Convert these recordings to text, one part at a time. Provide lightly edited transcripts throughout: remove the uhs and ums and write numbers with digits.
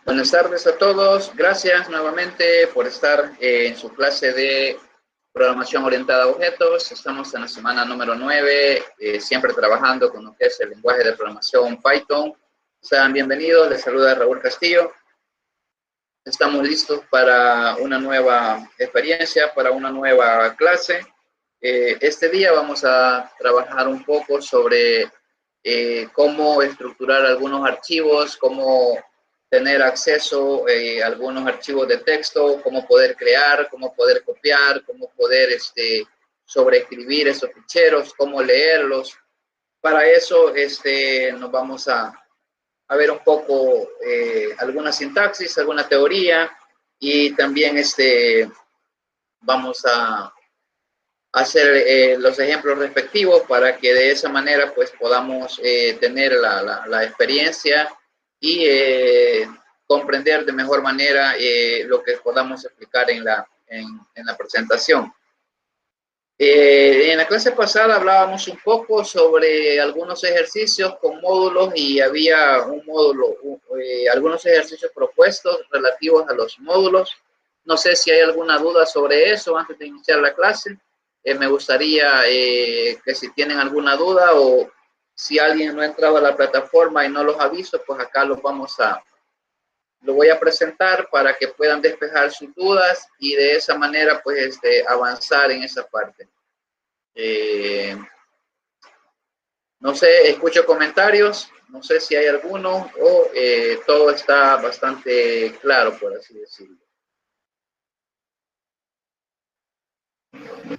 Buenas tardes a todos. Gracias nuevamente por estar en su clase de programación orientada a objetos. Estamos en la semana número 9, siempre trabajando con lo que es el lenguaje de programación Python. Sean bienvenidos, les saluda Raúl Castillo. Estamos listos para una nueva experiencia, para una nueva clase. Este día vamos a trabajar un poco sobre cómo estructurar algunos archivos, cómo tener acceso a algunos archivos de texto, cómo poder crear, cómo poder copiar, cómo poder sobreescribir esos ficheros, cómo leerlos. Para eso nos vamos a ver un poco alguna sintaxis, alguna teoría y también vamos a hacer los ejemplos respectivos para que de esa manera pues podamos tener la experiencia y comprender de mejor manera lo que podamos explicar en la presentación. En la clase pasada hablábamos un poco sobre algunos ejercicios con módulos y había un módulo, algunos ejercicios propuestos relativos a los módulos. No sé si hay alguna duda sobre eso antes de iniciar la clase. Me gustaría que si tienen alguna duda o si alguien no ha entrado a la plataforma y no los ha visto, pues acá lo voy a presentar para que puedan despejar sus dudas y de esa manera pues avanzar en esa parte. No sé, escucho comentarios, no sé si hay alguno o todo está bastante claro, por así decirlo.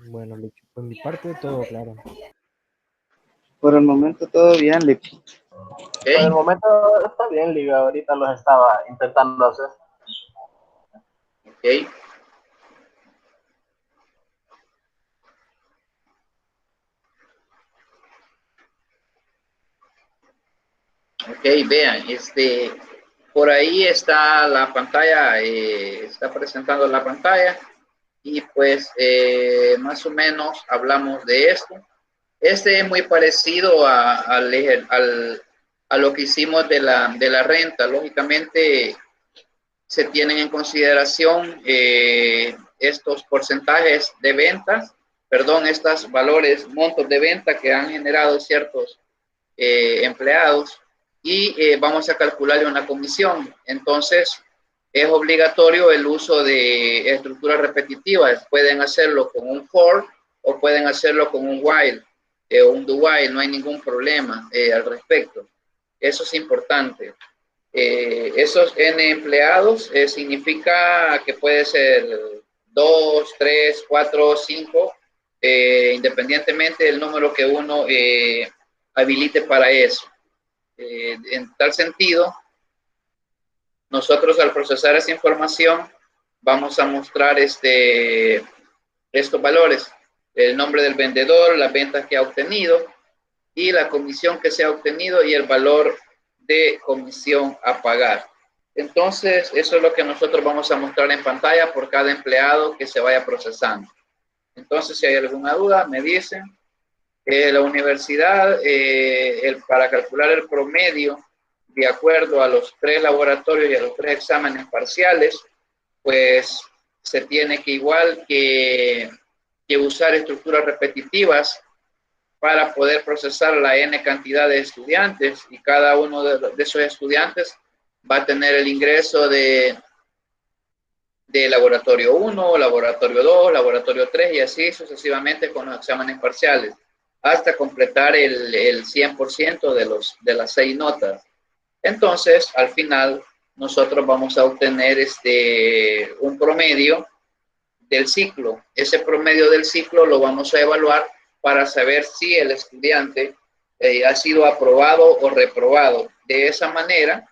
Bueno, Licho, por mi parte todo claro. Por el momento todo bien, Licho. ¿Okay? Por el momento está bien, Liga. Ahorita los estaba intentando hacer. Ok. Ok, vean, por ahí está la pantalla, está presentando la pantalla y pues más o menos hablamos de esto. Es muy parecido a lo que hicimos de la renta. Lógicamente se tienen en consideración estos porcentajes de ventas, perdón, estos valores, montos de venta que han generado ciertos empleados y vamos a calcularle una comisión. Entonces, es obligatorio el uso de estructuras repetitivas. Pueden hacerlo con un for o pueden hacerlo con un while o un do while. No hay ningún problema al respecto. Eso es importante. Esos N empleados significa que puede ser 2, 3, 4, 5, independientemente del número que uno habilite para eso. En tal sentido, nosotros al procesar esa información vamos a mostrar estos valores, el nombre del vendedor, las ventas que ha obtenido y la comisión que se ha obtenido y el valor de comisión a pagar. Entonces, eso es lo que nosotros vamos a mostrar en pantalla por cada empleado que se vaya procesando. Entonces, si hay alguna duda, me dicen. La universidad, para calcular el promedio, de acuerdo a los 3 laboratorios y a los 3 exámenes parciales, pues se tiene que igual que usar estructuras repetitivas para poder procesar la N cantidad de estudiantes y cada uno de esos estudiantes va a tener el ingreso de laboratorio 1, laboratorio 2, laboratorio 3 y así sucesivamente con los exámenes parciales hasta completar el 100% de las 6 notas. Entonces, al final, nosotros vamos a obtener un promedio del ciclo. Ese promedio del ciclo lo vamos a evaluar para saber si el estudiante ha sido aprobado o reprobado. De esa manera,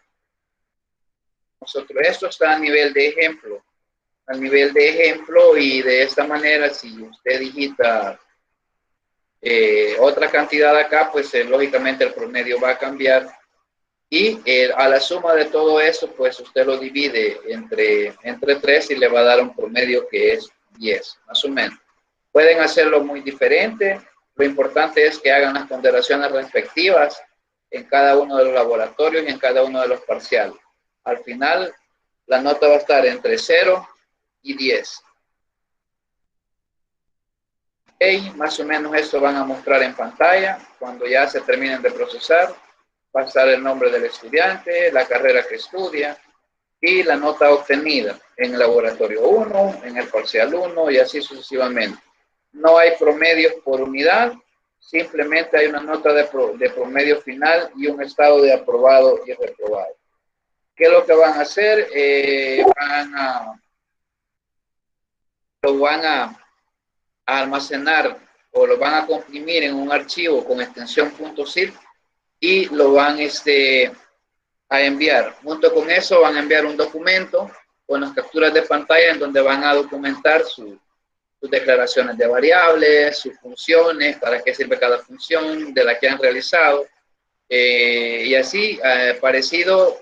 esto está a nivel de ejemplo. A nivel de ejemplo y de esta manera, si usted digita otra cantidad acá, pues lógicamente el promedio va a cambiar y a la suma de todo eso, pues usted lo divide entre 3 y le va a dar un promedio que es 10, más o menos. Pueden hacerlo muy diferente, lo importante es que hagan las ponderaciones respectivas en cada uno de los laboratorios y en cada uno de los parciales. Al final, la nota va a estar entre 0 y 10. Ok, más o menos esto van a mostrar en pantalla cuando ya se terminen de procesar. Va a estar el nombre del estudiante, la carrera que estudia y la nota obtenida en el laboratorio 1, en el parcial 1 y así sucesivamente. No hay promedios por unidad, simplemente hay una nota de promedio final y un estado de aprobado y reprobado. ¿Qué es lo que van a hacer? Lo van a almacenar o lo van a comprimir en un archivo con extensión .zip y lo van a enviar. Junto con eso van a enviar un documento con las capturas de pantalla en donde van a documentar sus declaraciones de variables, sus funciones, para qué sirve cada función de la que han realizado, y así parecido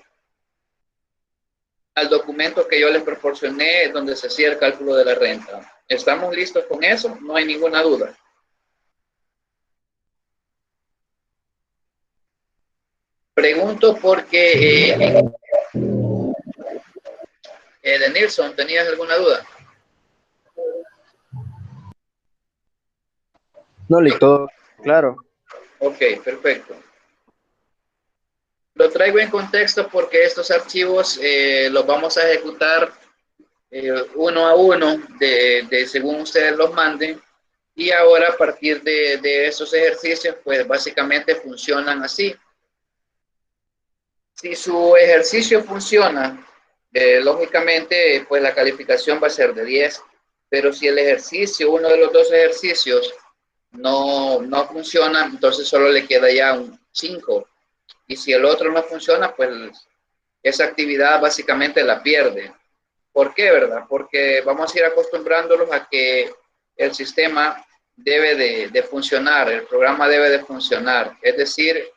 al documento que yo les proporcioné donde se hacía el cálculo de la renta. ¿Estamos listos con eso? No hay ninguna duda. Pregunto porque de Nilsson, ¿tenías alguna duda? No, Lick, todo claro. Ok, perfecto. Lo traigo en contexto porque estos archivos los vamos a ejecutar uno a uno según ustedes los manden, y ahora a partir de esos ejercicios pues básicamente funcionan así. Si su ejercicio funciona, lógicamente pues la calificación va a ser de 10, pero si el ejercicio, uno de los dos ejercicios no funciona, entonces solo le queda ya un 5, y si el otro no funciona, pues esa actividad básicamente la pierde. ¿Por qué, verdad? Porque vamos a ir acostumbrándolos a que el sistema debe de funcionar, el programa debe de funcionar. Es decir,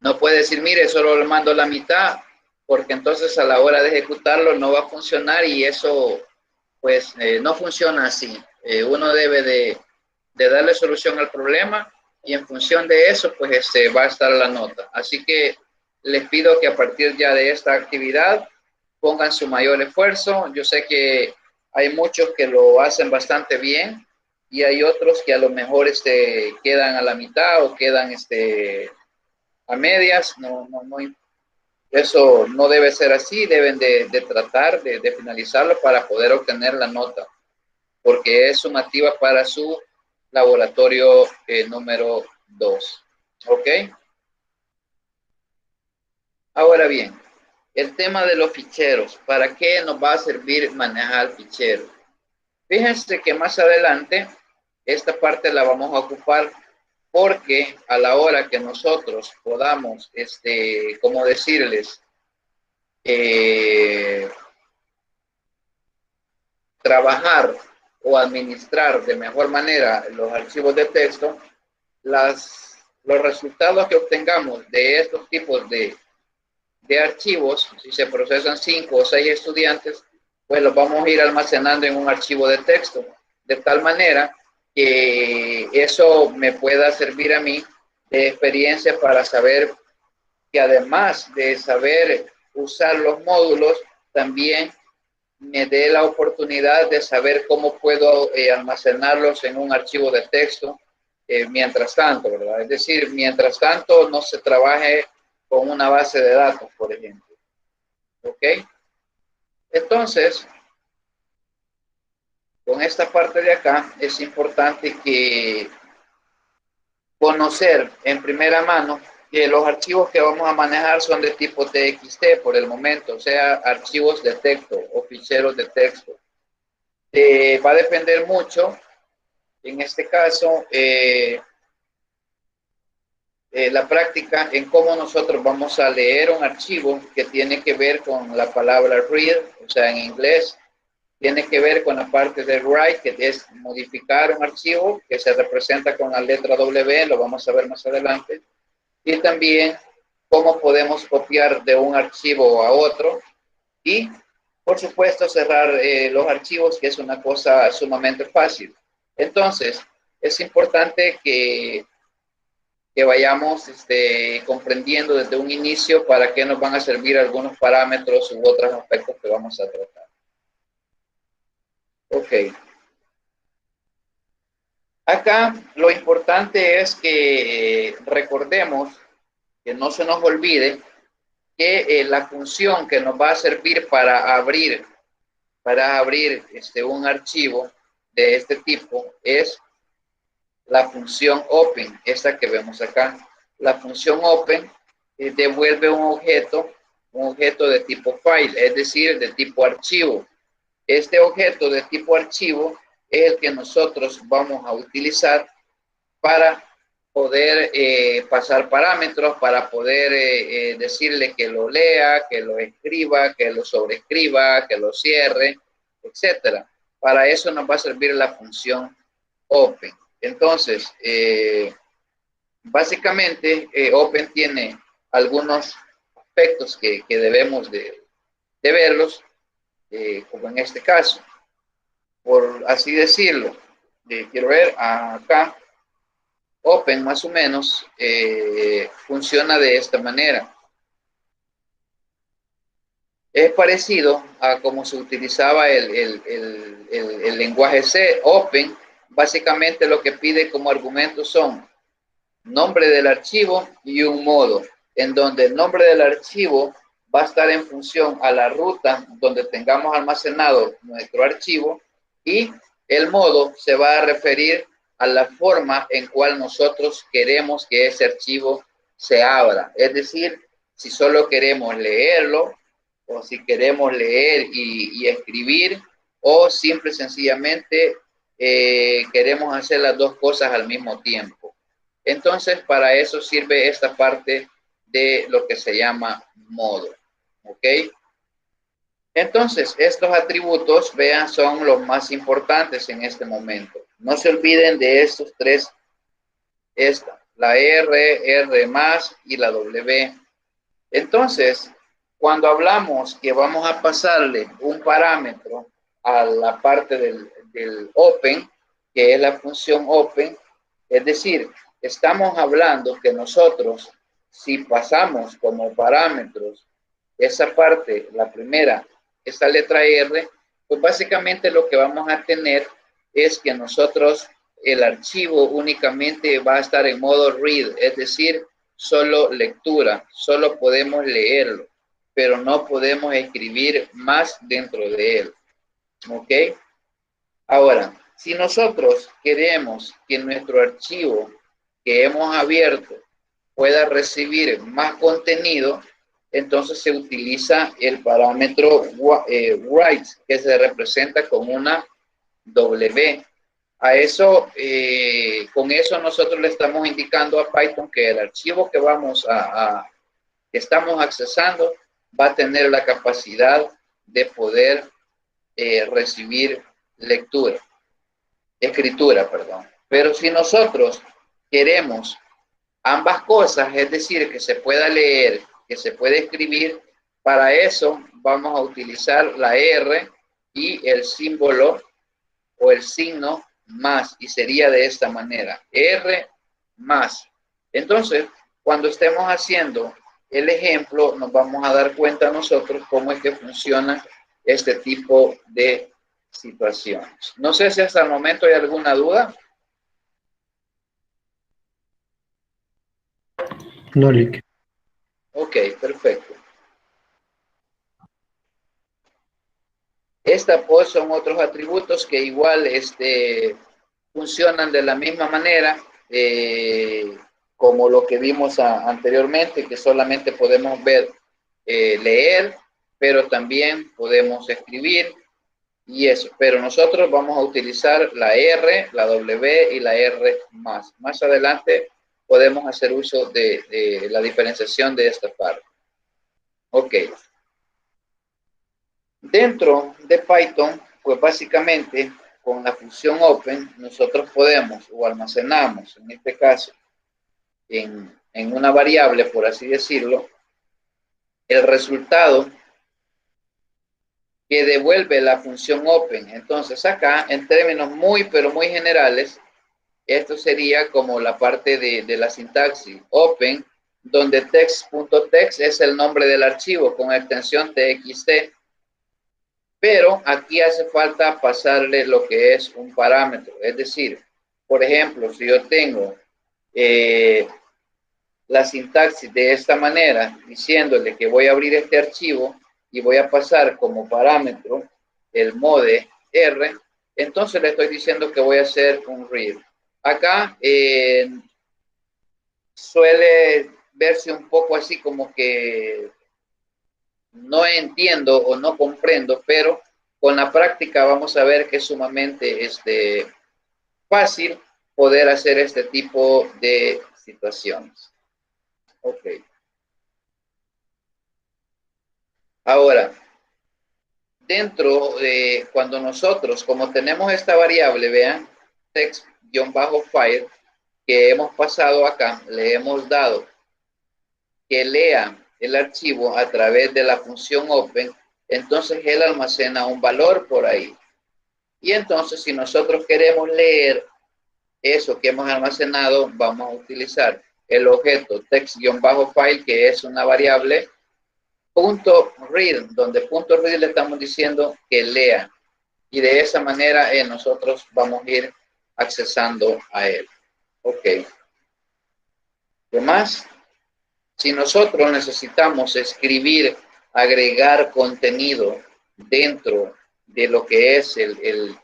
no puede decir, mire, solo le mando la mitad, porque entonces a la hora de ejecutarlo no va a funcionar, y eso pues no funciona así. Uno debe de darle solución al problema, y en función de eso pues va a estar la nota. Así que les pido que a partir ya de esta actividad pongan su mayor esfuerzo. Yo sé que hay muchos que lo hacen bastante bien y hay otros que a lo mejor quedan a la mitad o quedan a medias. Eso no debe ser así. Deben de tratar de finalizarlo para poder obtener la nota, porque es sumativa para su laboratorio número 2. ¿Ok? Ahora bien, el tema de los ficheros. ¿Para qué nos va a servir manejar ficheros? Fíjense que más adelante esta parte la vamos a ocupar, porque a la hora que nosotros podamos, como decirles, trabajar o administrar de mejor manera los archivos de texto, los resultados que obtengamos de estos tipos de archivos, si se procesan 5 o 6 estudiantes, pues los vamos a ir almacenando en un archivo de texto, de tal manera que eso me pueda servir a mí de experiencia para saber que, además de saber usar los módulos, también me dé la oportunidad de saber cómo puedo almacenarlos en un archivo de texto mientras tanto, ¿verdad? Es decir, mientras tanto no se trabaje con una base de datos, por ejemplo. ¿Ok? Entonces, con esta parte de acá es importante que conocer en primera mano que los archivos que vamos a manejar son de tipo TXT por el momento, o sea, archivos de texto o ficheros de texto. Va a depender mucho, en este caso, la práctica en cómo nosotros vamos a leer un archivo que tiene que ver con la palabra read, o sea, en inglés. Tiene que ver con la parte de write, que es modificar un archivo que se representa con la letra W, lo vamos a ver más adelante. Y también cómo podemos copiar de un archivo a otro. Y, por supuesto, cerrar los archivos, que es una cosa sumamente fácil. Entonces, es importante que que vayamos comprendiendo desde un inicio para qué nos van a servir algunos parámetros u otros aspectos que vamos a tratar. Ok. Acá lo importante es que recordemos, que no se nos olvide, que la función que nos va a servir para abrir un archivo de este tipo es la función open, esta que vemos acá. La función open devuelve un objeto de tipo file, es decir, de tipo archivo. Este objeto de tipo archivo es el que nosotros vamos a utilizar para poder pasar parámetros, para poder decirle que lo lea, que lo escriba, que lo sobreescriba, que lo cierre, etcétera. Para eso nos va a servir la función open. Entonces, básicamente, open tiene algunos aspectos que debemos de verlos, como en este caso. Por así decirlo, quiero ver acá, open más o menos funciona de esta manera. Es parecido a cómo se utilizaba el lenguaje C. Open básicamente lo que pide como argumentos son nombre del archivo y un modo, en donde el nombre del archivo va a estar en función a la ruta donde tengamos almacenado nuestro archivo, y el modo se va a referir a la forma en cual nosotros queremos que ese archivo se abra. Es decir, si solo queremos leerlo, o si queremos leer y escribir, o simple y sencillamente queremos hacer las dos cosas al mismo tiempo. Entonces, para eso sirve esta parte de lo que se llama modo. ¿Ok? Entonces, estos atributos, vean, son los más importantes en este momento. No se olviden de estos tres, la R más y la W. Entonces, cuando hablamos que vamos a pasarle un parámetro a la parte del open, que es la función open, es decir, estamos hablando que nosotros, si pasamos como parámetros esa parte, la primera, esa letra R, pues básicamente lo que vamos a tener es que nosotros, el archivo únicamente va a estar en modo read, es decir, solo lectura, solo podemos leerlo, pero no podemos escribir más dentro de él. ¿Ok? Ahora, si nosotros queremos que nuestro archivo que hemos abierto pueda recibir más contenido, entonces se utiliza el parámetro write, que se representa con una W. A eso, con eso nosotros le estamos indicando a Python que el archivo que que estamos accesando va a tener la capacidad de poder recibir escritura, perdón. Pero si nosotros queremos ambas cosas, es decir, que se pueda leer, que se pueda escribir, para eso vamos a utilizar la R y el símbolo o el signo más, y sería de esta manera, R más. Entonces, cuando estemos haciendo el ejemplo, nos vamos a dar cuenta nosotros cómo es que funciona este tipo de situaciones. No sé si hasta el momento hay alguna duda. No, Lick. Ok, perfecto. Esta pues son otros atributos que igual funcionan de la misma manera como lo que vimos anteriormente, que solamente podemos ver, leer, pero también podemos escribir y eso. Pero nosotros vamos a utilizar la R, la W y la R más. Más adelante podemos hacer uso de la diferenciación de esta parte. Ok. Dentro de Python, pues básicamente con la función open, nosotros podemos o almacenamos, en este caso, en una variable, por así decirlo, el resultado que devuelve la función open. Entonces acá, en términos muy, pero muy generales, Esto sería como la parte de la sintaxis. Open, donde text.txt es el nombre del archivo con extensión txt. Pero aquí hace falta pasarle lo que es un parámetro. Es decir, por ejemplo, si yo tengo la sintaxis de esta manera, diciéndole que voy a abrir este archivo y voy a pasar como parámetro el mode R, entonces le estoy diciendo que voy a hacer un read. Acá suele verse un poco así como que no entiendo o no comprendo, pero con la práctica vamos a ver que es sumamente fácil poder hacer este tipo de situaciones. Ok. Ahora, dentro de cuando nosotros, como tenemos esta variable, vean, text-file, que hemos pasado acá, le hemos dado que lea el archivo a través de la función open, entonces él almacena un valor por ahí. Y entonces, si nosotros queremos leer eso que hemos almacenado, vamos a utilizar el objeto text-file, que es una variable .read, donde .read le estamos diciendo que lea. Y de esa manera nosotros vamos a ir accesando a él. Ok. ¿Qué más? Si nosotros necesitamos escribir, agregar contenido dentro de lo que es el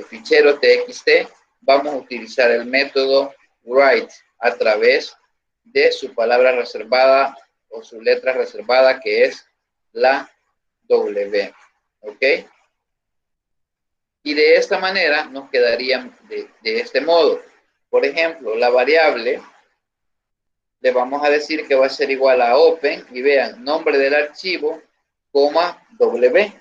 fichero txt, vamos a utilizar el método write a través de su palabra reservada o su letra reservada, que es la W. ¿Ok? Y de esta manera nos quedarían de este modo. Por ejemplo, la variable le vamos a decir que va a ser igual a open, y vean, nombre del archivo, coma, W.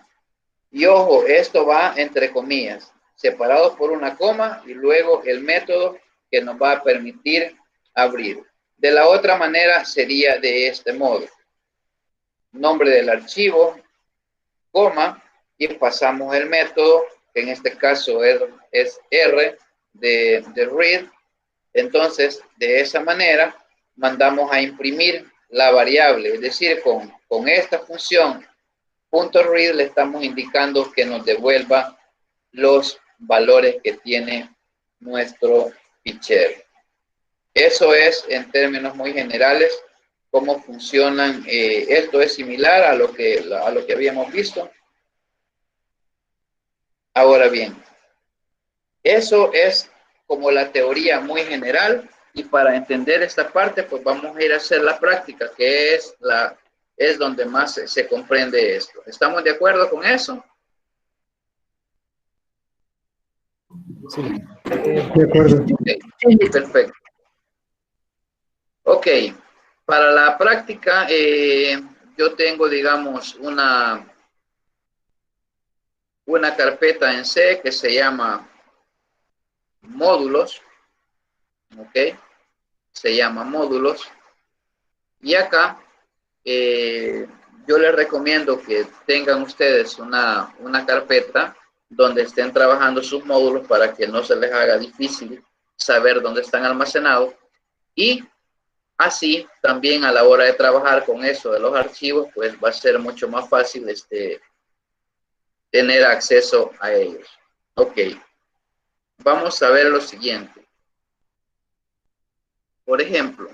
Y ojo, esto va entre comillas, separados por una coma, y luego el método que nos va a permitir abrir. De la otra manera sería de este modo. Nombre del archivo, coma, y pasamos el método, que en este caso es R de read. Entonces, de esa manera, mandamos a imprimir la variable, es decir, con esta función .read le estamos indicando que nos devuelva los valores que tiene nuestro fichero. Eso es, en términos muy generales, cómo funcionan. Esto es similar a lo que habíamos visto. Ahora bien, eso es como la teoría muy general, y para entender esta parte, pues vamos a ir a hacer la práctica, que es donde más se comprende esto. ¿Estamos de acuerdo con eso? Sí. De acuerdo. Okay. Sí, perfecto. Ok, para la práctica, yo tengo, digamos, una carpeta en C que se llama módulos, ok, se llama módulos, y acá yo les recomiendo que tengan ustedes una carpeta donde estén trabajando sus módulos para que no se les haga difícil saber dónde están almacenados, y así también a la hora de trabajar con eso de los archivos, pues va a ser mucho más fácil tener acceso a ellos. Ok, vamos a ver lo siguiente. Por ejemplo,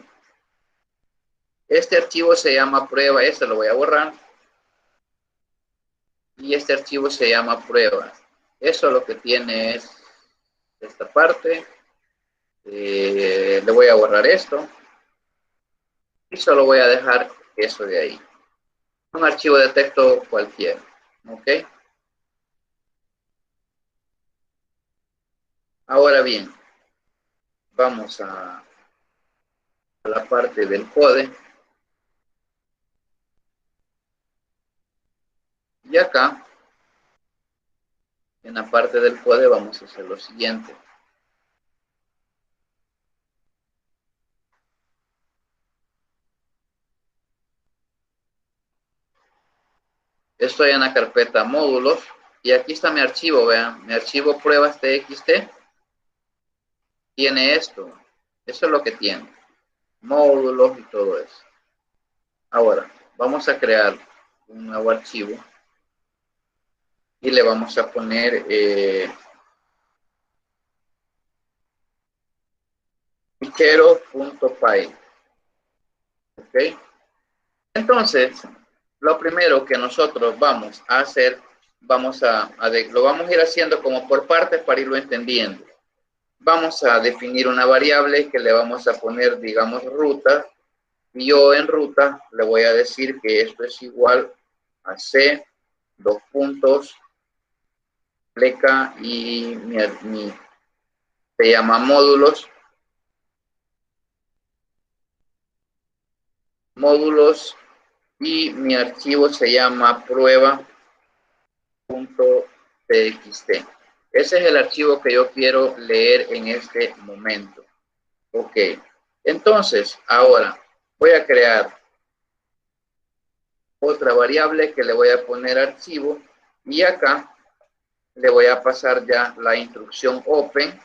este archivo se llama prueba, este lo voy a borrar, y este archivo se llama prueba. Eso lo que tiene es esta parte. Le voy a borrar esto y solo voy a dejar eso de ahí. Un archivo de texto cualquiera. Ok. Ahora bien, vamos a la parte del code. Y acá, en la parte del code, vamos a hacer lo siguiente. Estoy en la carpeta módulos y aquí está mi archivo, vean, mi archivo pruebas txt. tiene esto. Eso es lo que tiene. Módulos y todo eso. Ahora, vamos a crear un nuevo archivo y le vamos a poner fichero.py. ¿Ok? Entonces, lo primero que nosotros vamos a hacer, lo vamos a ir haciendo como por partes para irlo entendiendo. Vamos a definir una variable que le vamos a poner, digamos, ruta. Y yo en ruta le voy a decir que esto es igual a C, dos puntos, pleca y se llama módulos. Módulos y mi archivo se llama prueba.txt. Ese es el archivo que yo quiero leer en este momento. Ok. Entonces, ahora voy a crear otra variable que le voy a poner archivo y acá le voy a pasar ya la instrucción open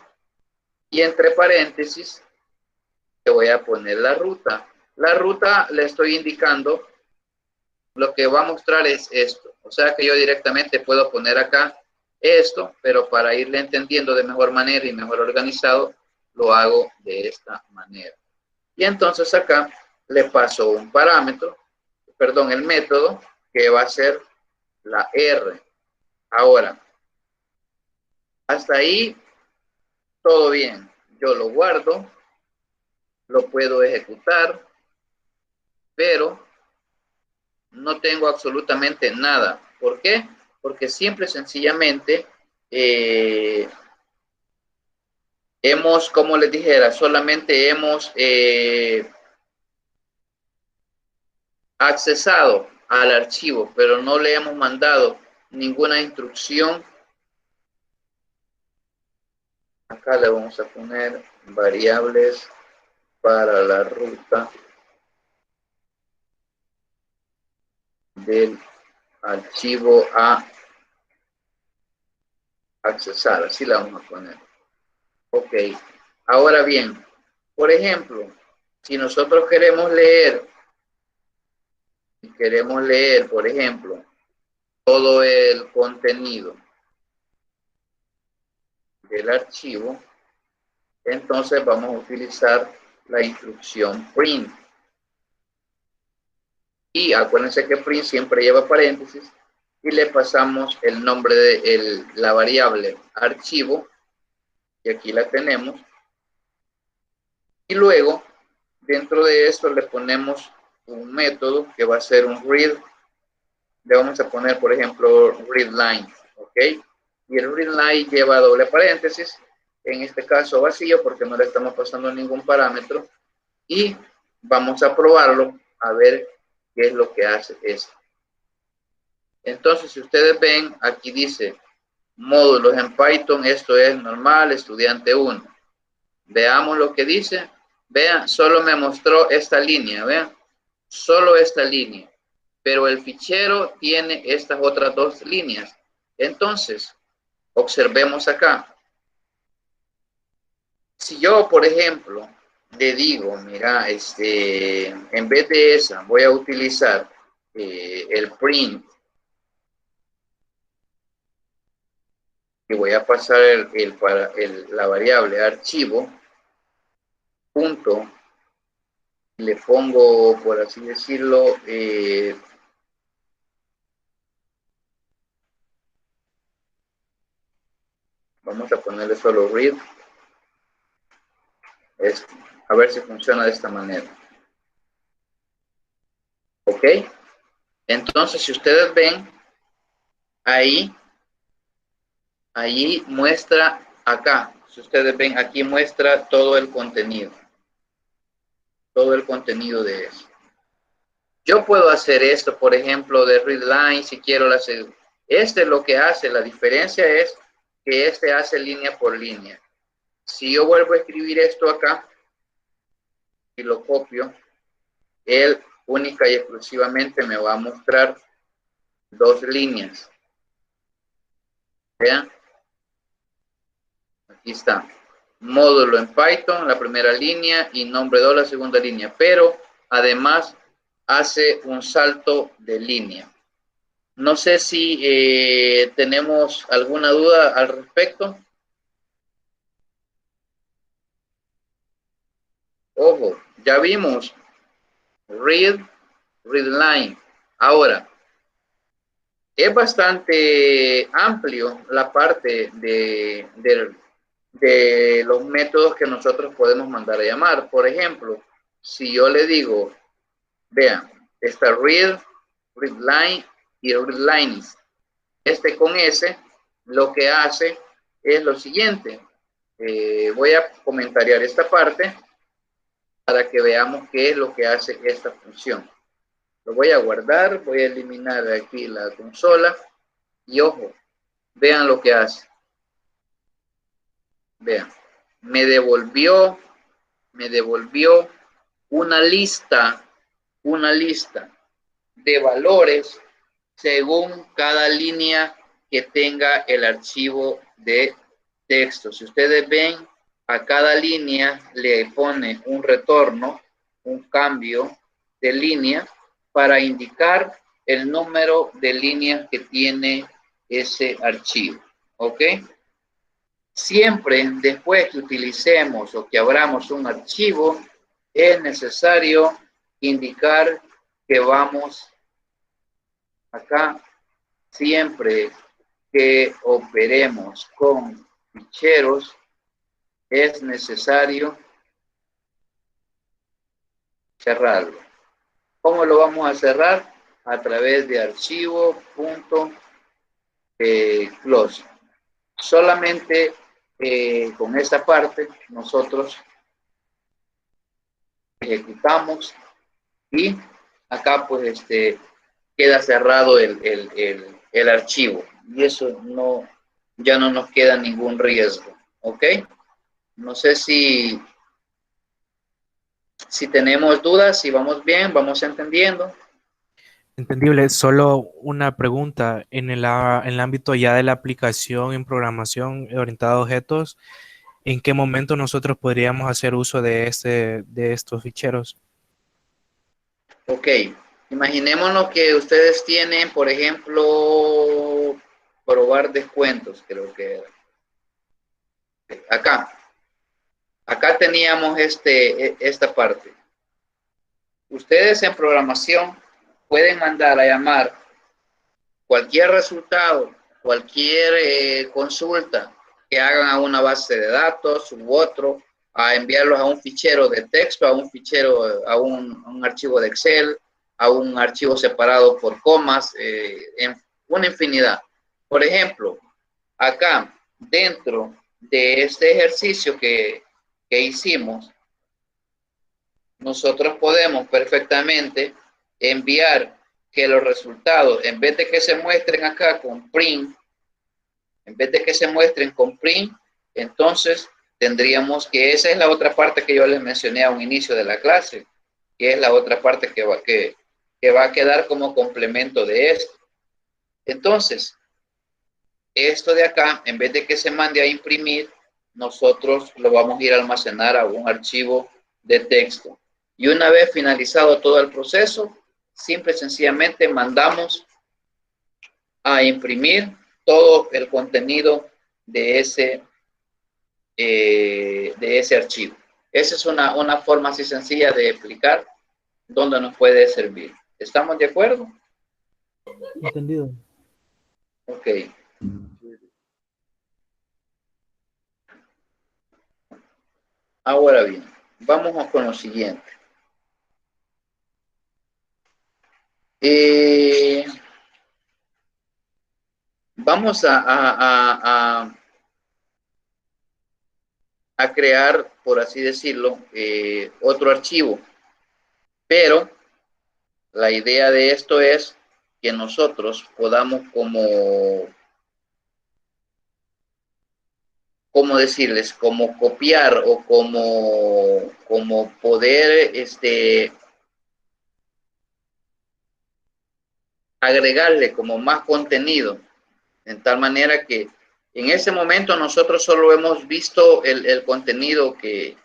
y entre paréntesis le voy a poner la ruta. La ruta le estoy indicando, lo que va a mostrar es esto. O sea que yo directamente puedo poner acá esto, pero para irle entendiendo de mejor manera y mejor organizado, lo hago de esta manera. Y entonces acá le paso un parámetro, perdón, el método, que va a ser la R. Ahora, hasta ahí todo bien. Yo lo guardo, lo puedo ejecutar, pero no tengo absolutamente nada. ¿Por qué? Porque simple y sencillamente hemos, como les dijera, solamente hemos accesado al archivo, pero no le hemos mandado ninguna instrucción. Acá le vamos a poner variables para la ruta del archivo a accesar. Así la vamos a poner. Ok. Ahora bien, por ejemplo, si nosotros queremos leer, por ejemplo, todo el contenido del archivo, entonces vamos a utilizar la instrucción print. Y acuérdense que print siempre lleva paréntesis y le pasamos el nombre de la variable archivo, y aquí la tenemos. Y luego, dentro de esto le ponemos un método que va a ser un read. Le vamos a poner, por ejemplo, readLine, ¿ok? Y el readLine lleva doble paréntesis, en este caso vacío porque no le estamos pasando ningún parámetro. Y vamos a probarlo a ver qué es lo que hace esto. Entonces, si ustedes ven, aquí dice módulos en Python, esto es normal, estudiante 1. Veamos lo que dice. Vean, solo me mostró esta línea, vean, solo esta línea. Pero el fichero tiene estas otras dos líneas. Entonces, observemos acá. Si yo, por ejemplo, le digo, mira, en vez de esa, voy a utilizar el print y voy a pasar la variable archivo, punto, le pongo, por así decirlo, vamos a ponerle solo read, a ver si funciona de esta manera. ¿Ok? Entonces, si ustedes ven, ahí muestra acá, si ustedes ven, aquí muestra todo el contenido. Todo el contenido de eso. Yo puedo hacer esto, por ejemplo, de readline, si quiero la hacer. Este es lo que hace, la diferencia es que este hace línea por línea. Si yo vuelvo a escribir esto acá y lo copio, él única y exclusivamente me va a mostrar dos líneas. Vean. Aquí está. módulo en Python, la primera línea, y nombre 2, la segunda línea, pero además hace un salto de línea. No sé si tenemos alguna duda al respecto. Ojo, ya vimos read, readline. Ahora, es bastante amplio la parte de los métodos que nosotros podemos mandar a llamar. Por ejemplo, si yo le digo, vean, está read, readline y readlines. Con S, lo que hace es lo siguiente. Voy a comentariar esta parte para que veamos qué es lo que hace esta función. Lo voy a guardar, voy a eliminar aquí la consola y ojo, vean lo que hace. Vean, me devolvió una lista de valores según cada línea que tenga el archivo de texto. Si ustedes ven, a cada línea le pone un retorno, un cambio de línea para indicar el número de líneas que tiene ese archivo. ¿Ok? Siempre después que utilicemos o que abramos un archivo, es necesario indicar que vamos acá. Siempre que operemos con ficheros, es necesario cerrarlo. ¿Cómo lo vamos a cerrar? A través de archivo.close. Solamente con esta parte nosotros ejecutamos y acá pues queda cerrado el archivo y eso no, ya no nos queda ningún riesgo. ¿Ok? No sé si tenemos dudas, si vamos bien, vamos entendiendo. Entendible. Solo una pregunta. En el ámbito ya de la aplicación en programación orientada a objetos, ¿en qué momento nosotros podríamos hacer uso de estos ficheros? Ok, imaginémonos que ustedes tienen, por ejemplo, probar descuentos, creo que era. Acá teníamos esta parte. Ustedes en programación pueden mandar a llamar cualquier resultado, cualquier consulta que hagan a una base de datos u otro, a enviarlos a un fichero de texto, a un fichero, a un archivo de Excel, a un archivo separado por comas, en una infinidad. Por ejemplo, acá dentro de este ejercicio que hicimos, nosotros podemos perfectamente enviar que los resultados, en vez de que se muestren acá con print, entonces tendríamos que, esa es la otra parte que yo les mencioné a un inicio de la clase, que es la otra parte que va a quedar como complemento de esto. Entonces, esto de acá, en vez de que se mande a imprimir, nosotros lo vamos a ir a almacenar a un archivo de texto. Y una vez finalizado todo el proceso, simple y sencillamente mandamos a imprimir todo el contenido de ese archivo. Esa es una forma así sencilla de explicar dónde nos puede servir. ¿Estamos de acuerdo? Entendido. Ok. Ahora bien, vamos con lo siguiente. Vamos a crear, por así decirlo, otro archivo. Pero la idea de esto es que nosotros podamos como decirles, como copiar o como poder agregarle como más contenido, en tal manera que En ese momento nosotros solo hemos visto el contenido que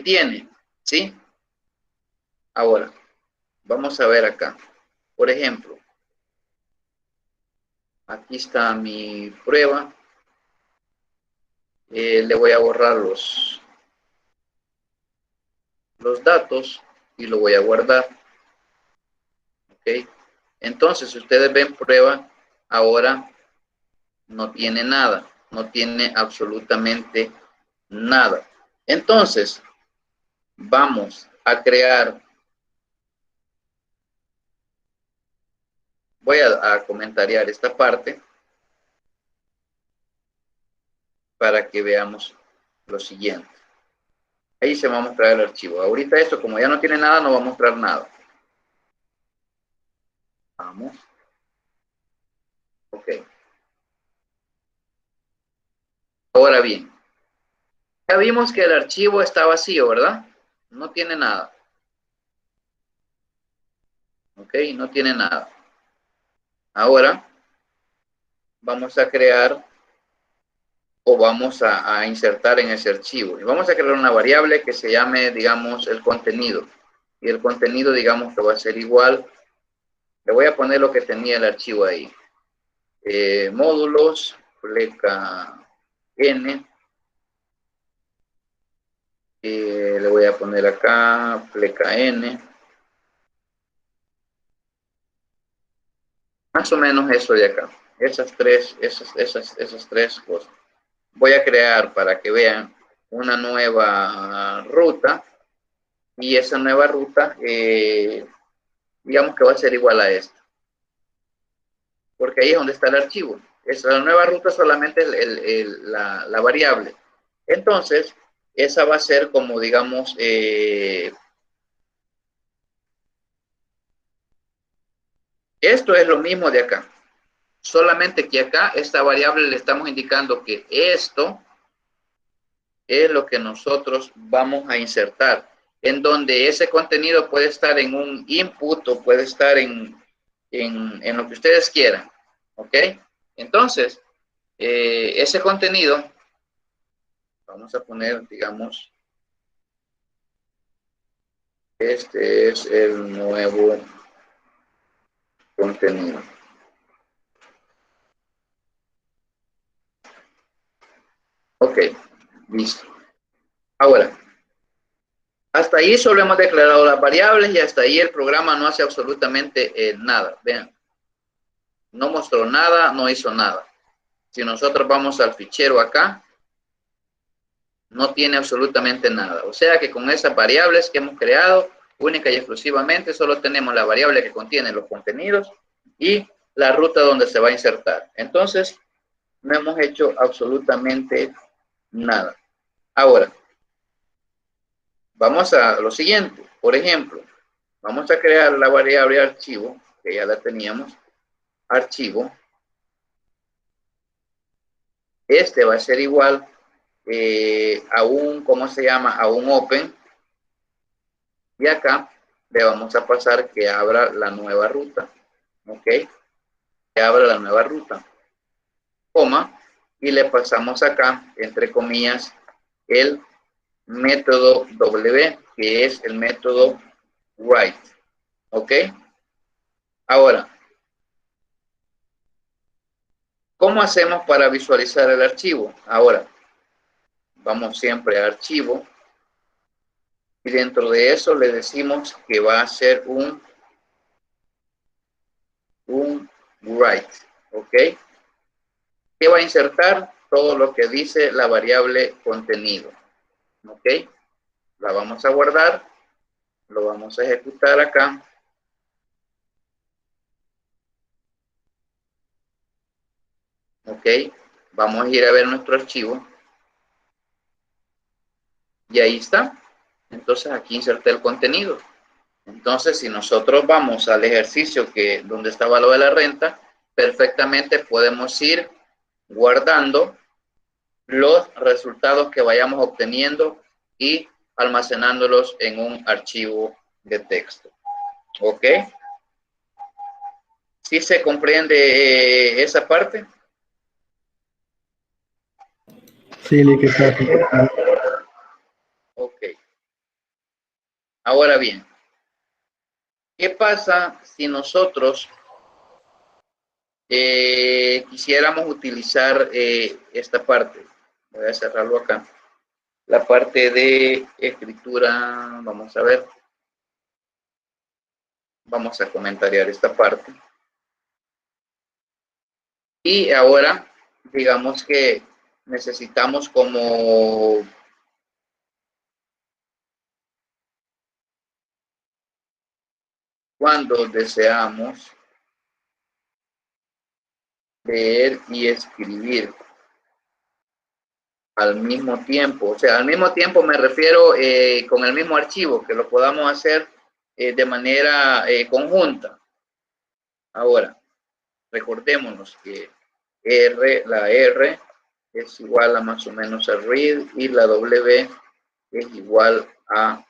tiene, ¿sí? Ahora, vamos a ver acá. Por ejemplo, aquí está mi prueba. Le voy a borrar los datos y lo voy a guardar. ¿Ok? Entonces, si ustedes ven prueba, ahora no tiene nada. No tiene absolutamente nada. Entonces, vamos a crear. Voy a comentariar esta parte para que veamos lo siguiente. Ahí se va a mostrar el archivo. Ahorita esto, como ya no tiene nada, no va a mostrar nada. Vamos. Ok. Ahora bien, ya vimos que el archivo está vacío, ¿verdad? No tiene nada. Ok, no tiene nada. Ahora vamos a crear o vamos a insertar en ese archivo. Y vamos a crear una variable que se llame, digamos, el contenido. Y el contenido, digamos, que va a ser igual. Le voy a poner lo que tenía el archivo ahí. Módulos, fleca N. Le voy a poner acá, fleca N. Más o menos eso de acá. Esas tres cosas. Voy a crear para que vean una nueva ruta. Y esa nueva ruta, digamos que va a ser igual a esta. Porque ahí es donde está el archivo. La nueva ruta solamente es la variable. Entonces, esa va a ser como, digamos, esto es lo mismo de acá. Solamente que acá, esta variable le estamos indicando que esto es lo que nosotros vamos a insertar. En donde ese contenido puede estar en un input o puede estar en lo que ustedes quieran. ¿Ok? Entonces, ese contenido, vamos a poner, digamos, este es el nuevo contenido. Ok, listo. Ahora, hasta ahí solo hemos declarado las variables y hasta ahí el programa no hace absolutamente nada. Vean, no mostró nada, no hizo nada. Si nosotros vamos al fichero acá, no tiene absolutamente nada. O sea que con esas variables que hemos creado, única y exclusivamente, solo tenemos la variable que contiene los contenidos y la ruta donde se va a insertar. Entonces, no hemos hecho absolutamente nada. Ahora, vamos a lo siguiente. Por ejemplo, vamos a crear la variable archivo, que ya la teníamos. Archivo. Este va a ser igual a un, ¿cómo se llama? A un open. Y acá le vamos a pasar que abra la nueva ruta. ¿Ok? Que abra la nueva ruta. Coma. Y le pasamos acá, entre comillas, el método W, que es el método write. ¿Ok? Ahora, ¿cómo hacemos para visualizar el archivo? Ahora, vamos siempre a archivo. Y dentro de eso le decimos que va a ser un write. ¿Ok? Que va a insertar todo lo que dice la variable contenido. ¿Ok? La vamos a guardar. Lo vamos a ejecutar acá. ¿Ok? Vamos a ir a ver nuestro archivo. Y ahí está. Entonces aquí inserté el contenido. Entonces, si nosotros vamos al ejercicio donde estaba lo de la renta, perfectamente podemos ir guardando los resultados que vayamos obteniendo y almacenándolos en un archivo de texto. ¿Ok? ¿Sí se comprende esa parte? Sí, Lick, está así. Ok. Ahora bien, ¿qué pasa si nosotros quisiéramos utilizar esta parte? Voy a cerrarlo acá. La parte de escritura, vamos a ver. Vamos a comentariar esta parte. Y ahora, digamos que necesitamos como cuando deseamos leer y escribir al mismo tiempo. O sea, al mismo tiempo me refiero con el mismo archivo, que lo podamos hacer de manera conjunta. Ahora, recordémonos que la R es igual a más o menos a read y la W es igual a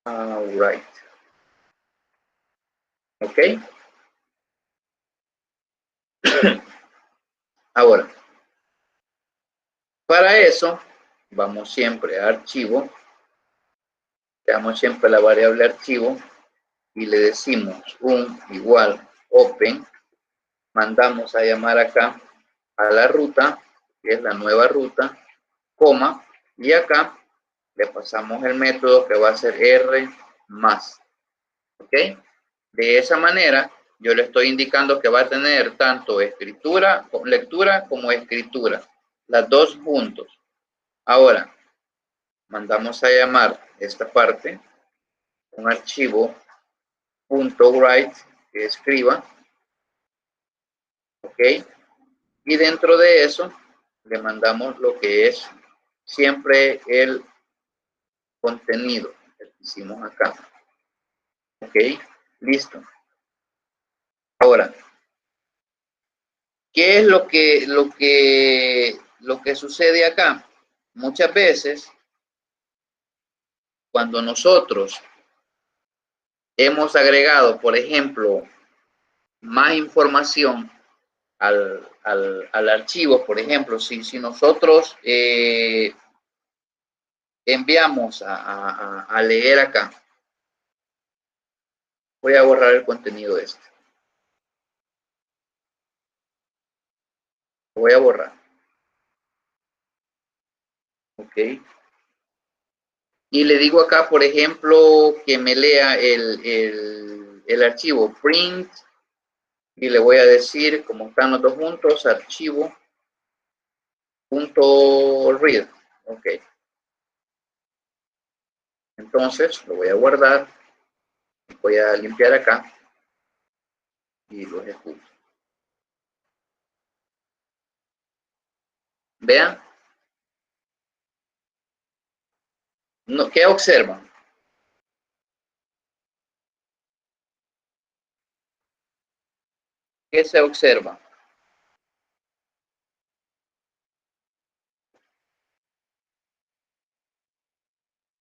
write. ¿Ok? Ahora, para eso, vamos siempre a archivo, creamos siempre la variable archivo y le decimos un igual open, mandamos a llamar acá a la ruta, que es la nueva ruta, coma, y acá le pasamos el método que va a ser R más. ¿Ok? De esa manera, yo le estoy indicando que va a tener tanto escritura, lectura como escritura, las dos juntos. Ahora, mandamos a llamar esta parte, un archivo .write que escriba, ¿ok? Y dentro de eso, le mandamos lo que es siempre el contenido que hicimos acá, ¿ok? Listo. Ahora, ¿qué es lo que sucede acá? Muchas veces, cuando nosotros hemos agregado, por ejemplo, más información al archivo, por ejemplo, si nosotros enviamos a leer acá, voy a borrar el contenido de este. Lo voy a borrar. Ok. Y le digo acá, por ejemplo, que me lea el archivo print y le voy a decir, como están los dos juntos, archivo .read. Ok. Entonces lo voy a guardar, voy a limpiar acá y lo ejecuto. Vean. No, ¿qué observan? ¿Qué se observa?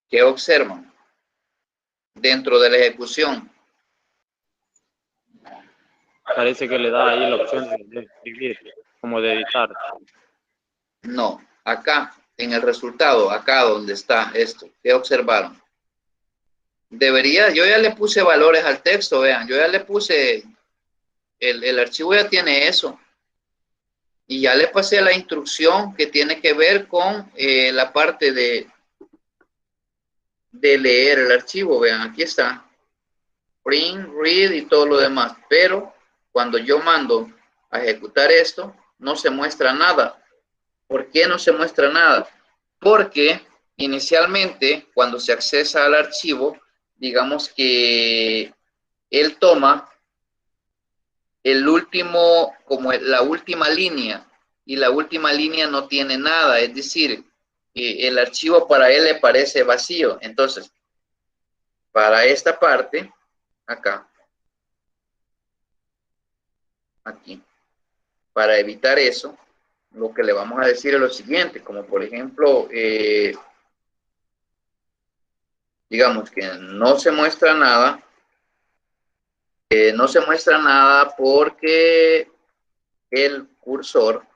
¿Qué observan dentro de la ejecución? Parece que le da ahí la opción de escribir, como de editar. No, acá, en el resultado, acá donde está esto, ¿qué observaron? Debería, yo ya le puse valores al texto, vean, yo ya le puse, el archivo ya tiene eso. Y ya le pasé la instrucción que tiene que ver con la parte de leer el archivo, vean, aquí está. Print, read y todo lo demás, pero cuando yo mando a ejecutar esto, no se muestra nada. ¿Por qué no se muestra nada? Porque inicialmente, cuando se accesa al archivo, digamos que él toma el último, como la última línea, y la última línea no tiene nada, es decir, el archivo para él le parece vacío. Entonces, para esta parte, acá, aquí, para evitar eso, lo que le vamos a decir es lo siguiente, como por ejemplo, digamos que no se muestra nada, no se muestra nada porque el cursor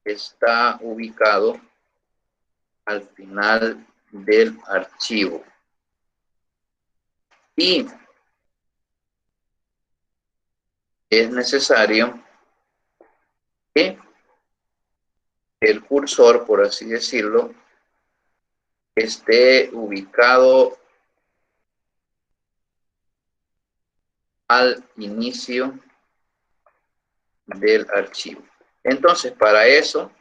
está ubicado al final del archivo. Y es necesario que el cursor, por así decirlo, esté ubicado al inicio del archivo. Entonces, para esto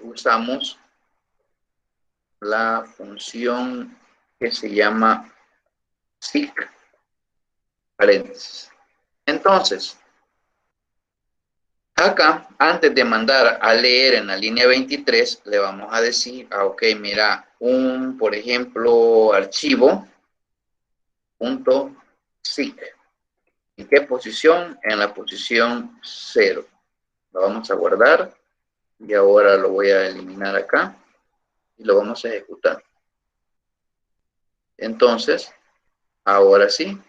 usamos la función que se llama seek paréntesis. Entonces, acá, antes de mandar a leer en la línea 23, le vamos a decir, ok, mira, por ejemplo, archivo punto seek. ¿En qué posición? En la posición 0. Lo vamos a guardar y ahora lo voy a eliminar acá y lo vamos a ejecutar. Entonces, ahora sí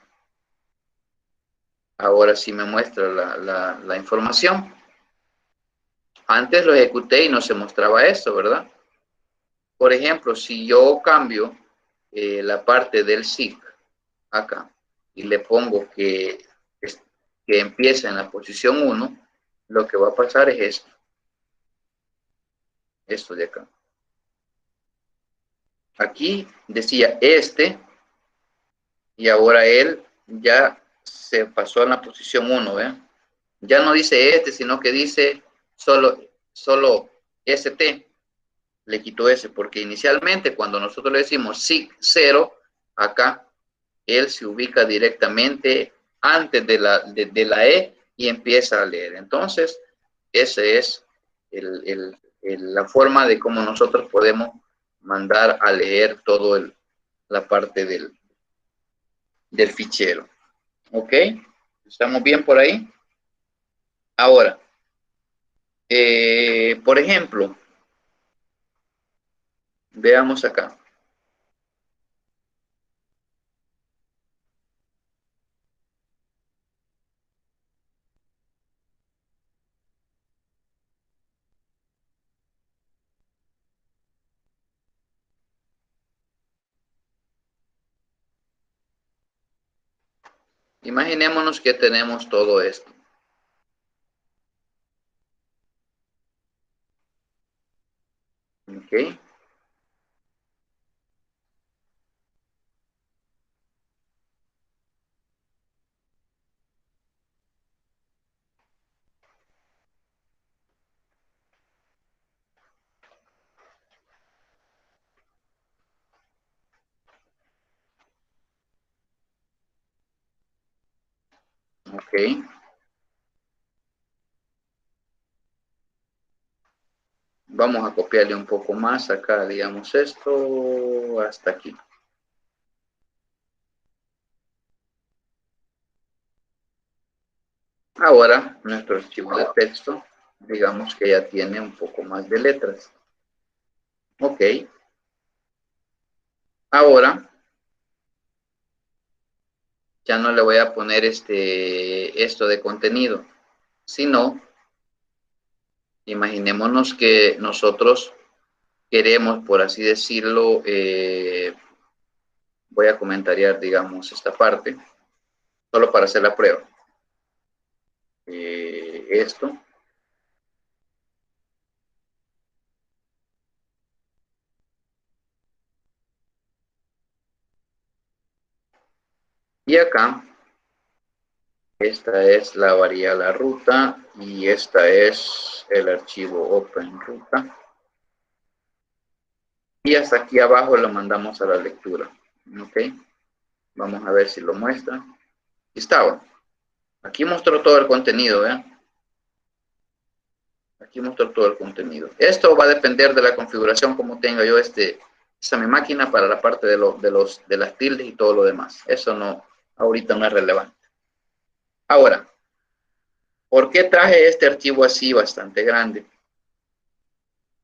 me muestra la información. Antes lo ejecuté y no se mostraba esto, ¿verdad? Por ejemplo, si yo cambio la parte del SIG acá y le pongo que empieza en la posición 1, lo que va a pasar es esto. Esto de acá. Aquí decía y ahora él ya se pasó a la posición 1, ¿ven? Ya no dice sino que dice solo ST. Le quito ese, porque inicialmente cuando nosotros le decimos SIG 0, acá él se ubica directamente antes de la E y empieza a leer. Entonces, esa es la forma de cómo nosotros podemos mandar a leer todo la parte del fichero. ¿Ok? ¿Estamos bien por ahí? Ahora, por ejemplo, veamos acá. Imaginémonos que tenemos todo esto. ¿Ok? Ok. Vamos a copiarle un poco más acá, digamos esto, hasta aquí. Ahora, nuestro archivo de texto, digamos que ya tiene un poco más de letras. Ok. Ahora, ya no le voy a poner esto de contenido, sino, imaginémonos que nosotros queremos, por así decirlo, voy a comentariar, digamos, esta parte, solo para hacer la prueba. Esto. Y acá, esta es la variable ruta y esta es el archivo OpenRuta. Y hasta aquí abajo lo mandamos a la lectura. Ok. Vamos a ver si lo muestra. Estaba. Aquí mostró todo el contenido, ¿vean? Aquí mostró todo el contenido. Esto va a depender de la configuración como tenga yo esta mi máquina para la parte de las tildes y todo lo demás. Eso no, ahorita no es relevante. Ahora, ¿por qué traje este archivo así bastante grande?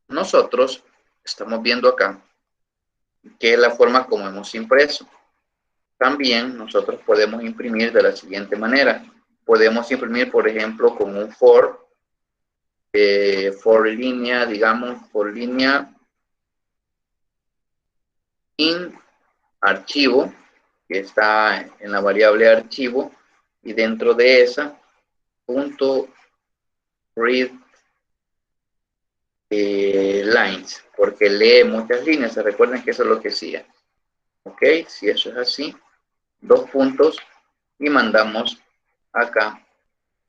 Nosotros estamos viendo acá que es la forma como hemos impreso. también nosotros podemos imprimir de la siguiente manera. Podemos imprimir, por ejemplo, con un for línea, digamos, for línea in archivo, que está en la variable archivo, y dentro de esa, punto read lines, porque lee muchas líneas. Se recuerden que eso es lo que hacía. Ok, si eso es así, 2 puntos, y mandamos acá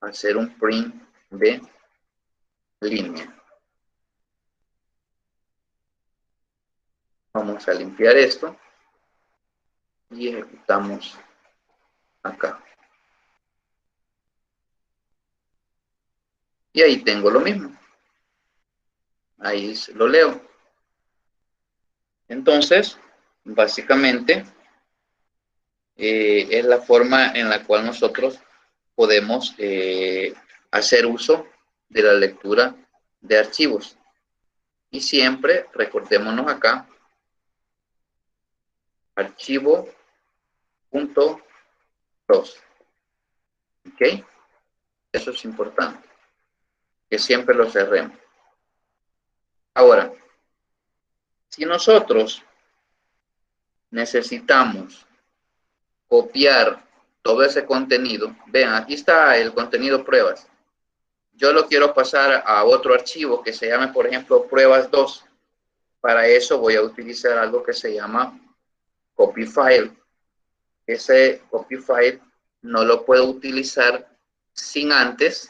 a hacer un print de línea. Vamos a limpiar esto y ejecutamos acá. Y ahí tengo lo mismo. Ahí lo leo. Entonces, básicamente, es la forma en la cual nosotros podemos hacer uso de la lectura de archivos. Y siempre, recordémonos acá, archivo.dos. ¿Ok? Eso es importante. Que siempre lo cerremos. Ahora, si nosotros necesitamos copiar todo ese contenido, vean, aquí está el contenido pruebas. Yo lo quiero pasar a otro archivo que se llame, por ejemplo, pruebas 2. Para eso voy a utilizar algo que se llama copy file. Ese copy file no lo puedo utilizar sin antes,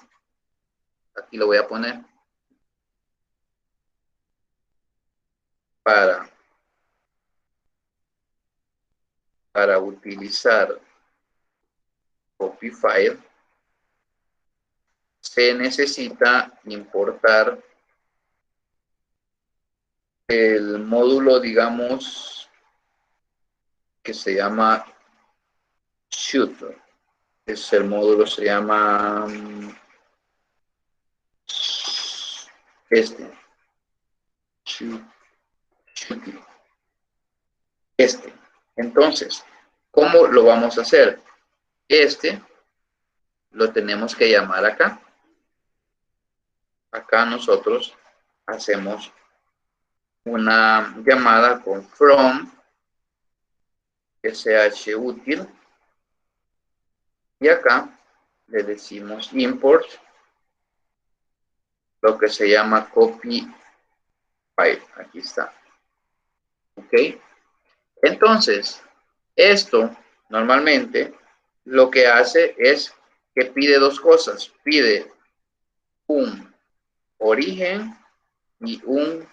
aquí lo voy a poner, para utilizar copy file, se necesita importar el módulo, digamos, que se llama shooter. El módulo se llama este. Entonces, ¿cómo lo vamos a hacer? Lo tenemos que llamar acá. Acá nosotros hacemos una llamada con from sh útil, y acá le decimos import lo que se llama copy file. Aquí está. Ok. Entonces, esto normalmente lo que hace es que pide 2 cosas. Pide un origen y un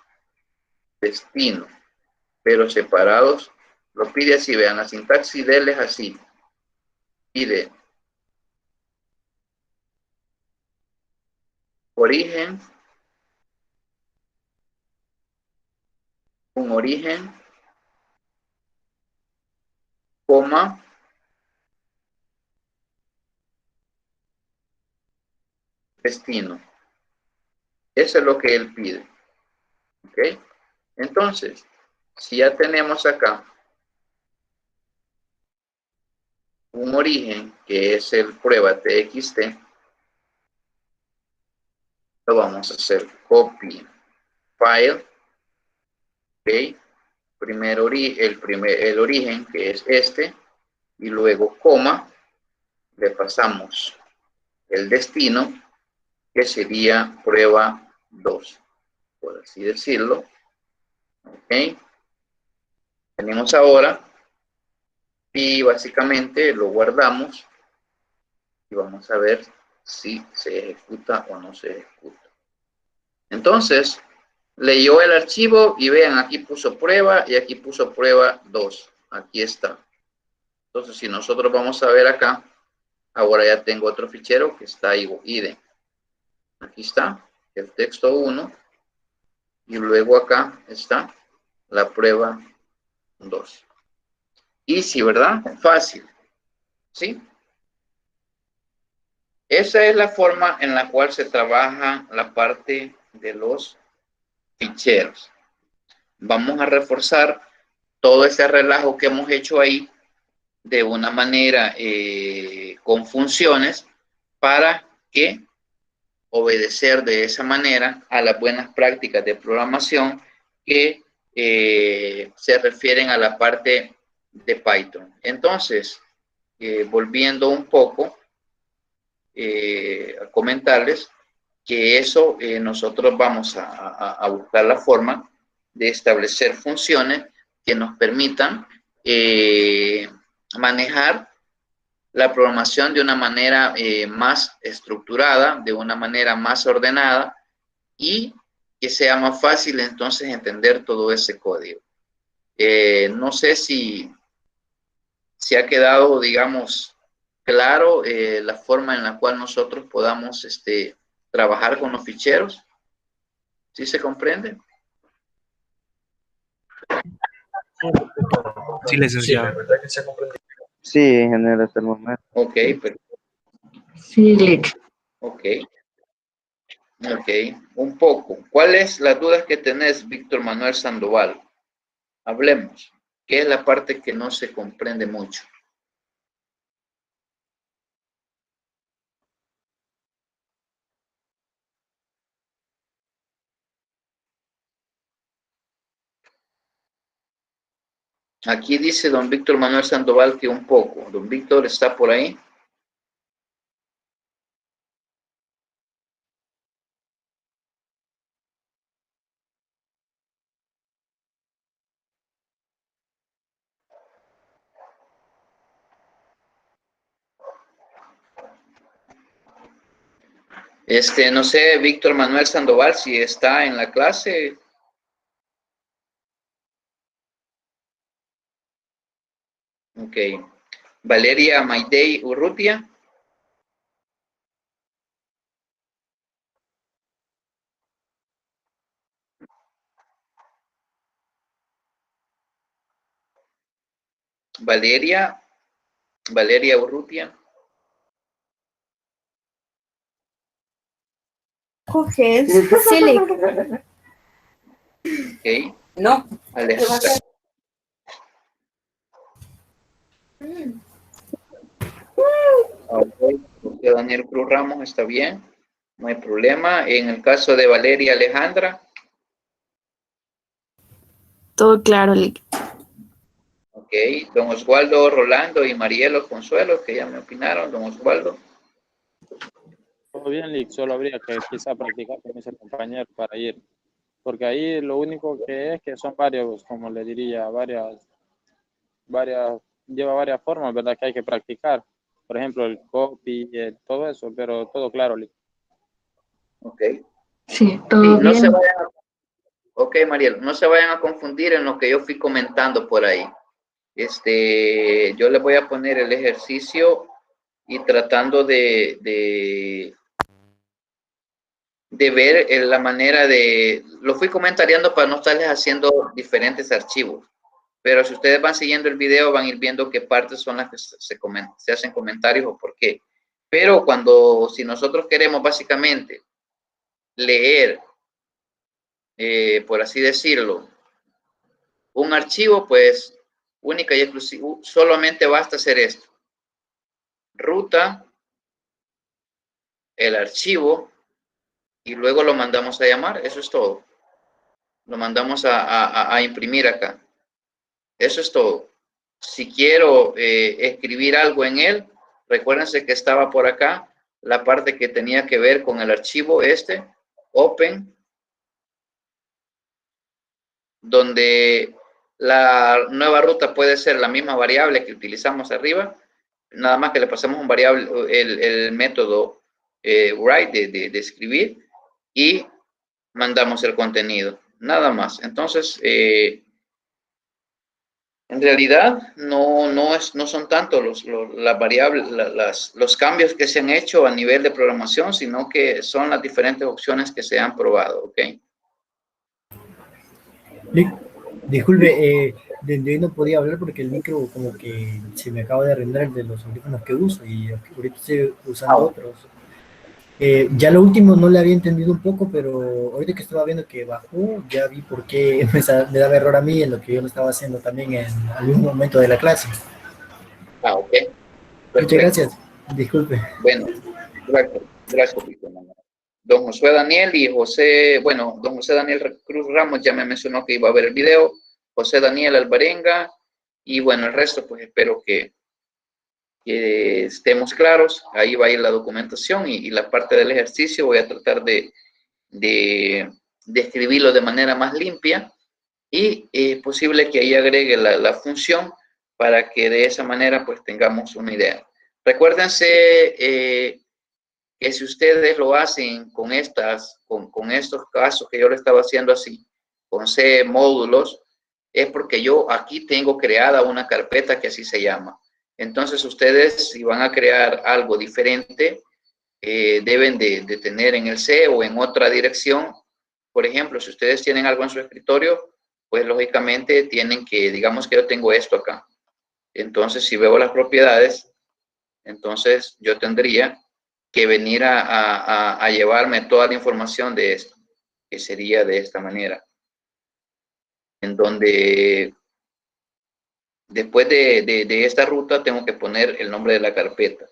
destino, pero separados. Lo pide así, vean, la sintaxis de él es así. Pide origen, un origen, coma, destino. Eso es lo que él pide. ¿Ok? Entonces, si ya tenemos acá un origen, que es el prueba txt, lo vamos a hacer copy file, ok, el origen, que es este, y luego coma, le pasamos el destino, que sería prueba 2, por así decirlo. Ok, tenemos ahora, y básicamente lo guardamos, y vamos a ver si se ejecuta o no se ejecuta. Entonces, leyó el archivo y vean, aquí puso prueba y aquí puso prueba 2. Aquí está. Entonces, si nosotros vamos a ver acá, ahora ya tengo otro fichero que está id. Aquí está el texto 1 y luego acá está la prueba 2. Easy, ¿verdad? Fácil. ¿Sí? Esa es la forma en la cual se trabaja la parte de los ficheros. Vamos a reforzar todo ese relajo que hemos hecho ahí de una manera con funciones para que obedecer de esa manera a las buenas prácticas de programación que se refieren a la parte de Python. Entonces, volviendo un poco a comentarles que eso nosotros vamos a buscar la forma de establecer funciones que nos permitan manejar la programación de una manera más estructurada, de una manera más ordenada y que sea más fácil entonces entender todo ese código. No sé si ha quedado, digamos, claro la forma en la cual nosotros podamos trabajar con los ficheros. ¿Sí se comprende? Sí, licenciado. Sí, en general hasta el momento. Ok, perfecto. Sí, Lick. Ok. Ok, un poco. ¿Cuáles las dudas que tenés, Víctor Manuel Sandoval? Hablemos. ¿Qué es la parte que no se comprende mucho? Aquí dice don Víctor Manuel Sandoval que un poco. Don Víctor está por ahí. No sé, Víctor Manuel Sandoval, si está en la clase. Ok. Valeria Maidei Urrutia. Valeria Urrutia. Jorge, sí, Lick. Ok. No. Alejandra. Ok. Daniel Cruz Ramos está bien. No hay problema. En el caso de Valeria Alejandra. Todo claro, Lick. Ok. Don Oswaldo Rolando y Marielo Consuelo, que ya me opinaron. Don Oswaldo. Todo bien, Lick, solo habría que quizá practicar con ese compañero para ir, porque ahí lo único que es que son varios, como le diría, lleva varias formas, ¿verdad? Que hay que practicar. Por ejemplo, el copy, todo eso, pero todo claro, Lick. Ok. Sí, todo Sí, no bien. se vayan a, ok, Mariel, no se vayan a confundir en lo que yo fui comentando por ahí. Yo les voy a poner el ejercicio y tratando de ver la manera lo fui comentariando para no estarles haciendo diferentes archivos. Pero si ustedes van siguiendo el video, van a ir viendo qué partes son las que se hacen comentarios o por qué. Pero si nosotros queremos básicamente leer, por así decirlo, un archivo, pues única y exclusiva, solamente basta hacer esto. Ruta, el archivo, y luego lo mandamos a llamar. Eso es todo. Lo mandamos a imprimir acá. Eso es todo. Si quiero escribir algo en él, recuérdense que estaba por acá la parte que tenía que ver con el archivo open, donde la nueva ruta puede ser la misma variable que utilizamos arriba, nada más que le pasamos un variable, el método write de escribir y mandamos el contenido, nada más. Entonces, en realidad no son tanto las variables, los cambios que se han hecho a nivel de programación, sino que son las diferentes opciones que se han probado, ¿ok? Disculpe, desde hoy no podía hablar porque el micro como que se me acaba de arrendar de los audífonos que uso y ahorita estoy usando otros. Ya lo último no le había entendido un poco, pero ahorita que estaba viendo que bajó, ya vi por qué me daba error a mí en lo que yo lo estaba haciendo también en algún momento de la clase. Ah, ok. Muchas Perfecto. gracias. Disculpe. Bueno, gracias, Víctor Manuel. Don José Daniel y José, bueno, don José Daniel Cruz Ramos ya me mencionó que iba a ver el video, José Daniel Alvarenga, y bueno, el resto, pues espero que estemos claros. Ahí va a ir la documentación y la parte del ejercicio voy a tratar de escribirlo de manera más limpia y es posible que ahí agregue la función para que de esa manera pues tengamos una idea. Recuérdense que si ustedes lo hacen con estos casos que yo le estaba haciendo así, con C módulos, es porque yo aquí tengo creada una carpeta que así se llama. Entonces ustedes si van a crear algo diferente, deben de tener en el C o en otra dirección. Por ejemplo, si ustedes tienen algo en su escritorio, pues lógicamente tienen que, digamos que yo tengo esto acá. Entonces, si veo las propiedades, entonces yo tendría que venir a llevarme toda la información de esto, que sería de esta manera. En donde después de esta ruta tengo que poner el nombre de la carpeta.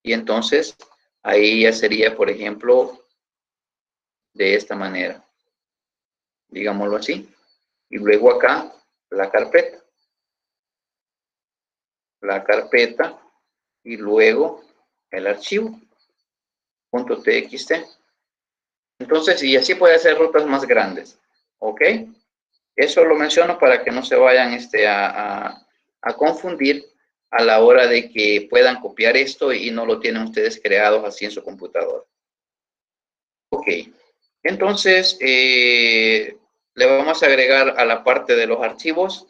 Y entonces ahí ya sería, por ejemplo, de esta manera. Digámoslo así. Y luego acá la carpeta. La carpeta y luego el archivo .txt. Entonces, y así puede hacer rutas más grandes. ¿Ok? Eso lo menciono para que no se vayan a confundir a la hora de que puedan copiar esto y no lo tienen ustedes creados así en su computadora. Ok. Entonces, le vamos a agregar a la parte de los archivos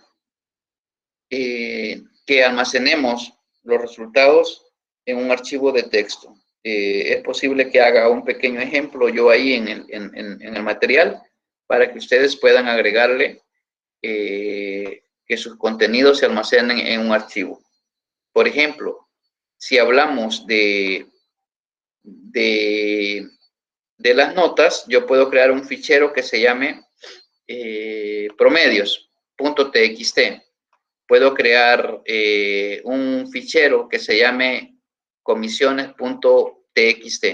que almacenemos los resultados en un archivo de texto. Es posible que haga un pequeño ejemplo yo ahí en el material para que ustedes puedan agregarle que sus contenidos se almacenen en un archivo. Por ejemplo, si hablamos de las notas, yo puedo crear un fichero que se llame promedios.txt. Puedo crear un fichero que se llame comisiones.txt.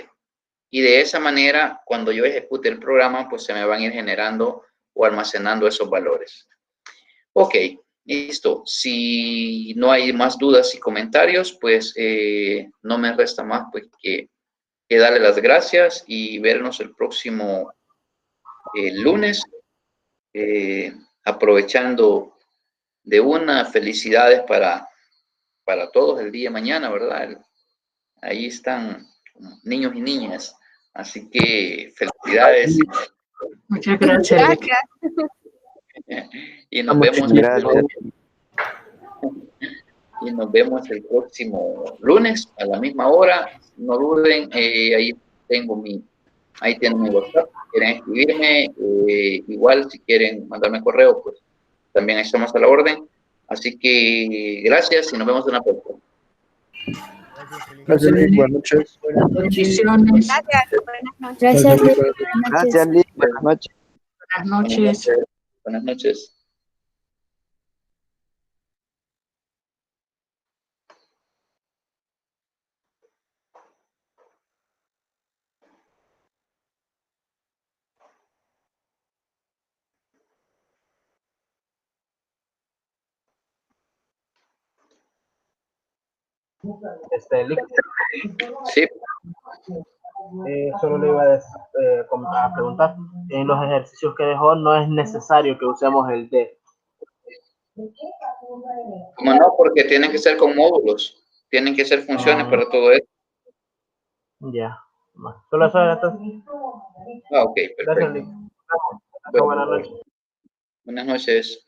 Y de esa manera, cuando yo ejecute el programa, pues se me van a ir generando o almacenando esos valores. Ok, listo. Si no hay más dudas y comentarios, pues no me resta más pues, que darle las gracias y vernos el próximo lunes, aprovechando de una felicidades para todos el día de mañana, ¿verdad? Ahí están niños y niñas, así que felicidades. Muchas gracias, Lick. Y nos vemos el próximo lunes a la misma hora. No duden, ahí tienen mi WhatsApp. Si quieren escribirme, igual si quieren mandarme correo, pues también estamos a la orden. Así que gracias y nos vemos en la próxima. Gracias, Lick. Buenas noches. Bendiciones. Gracias, Lick. Gracias, Lick. Buenas noches. Buenas noches. Buenas noches. Lick, Sí. solo le iba a preguntar, en los ejercicios que dejó no es necesario que usemos el D. Como no, porque tienen que ser con módulos, tienen que ser funciones para todo esto. Ya, solo eso era todo. Ah, ok, Gracias, perfecto. Lick. Bueno, Buenas noches. buenas noches.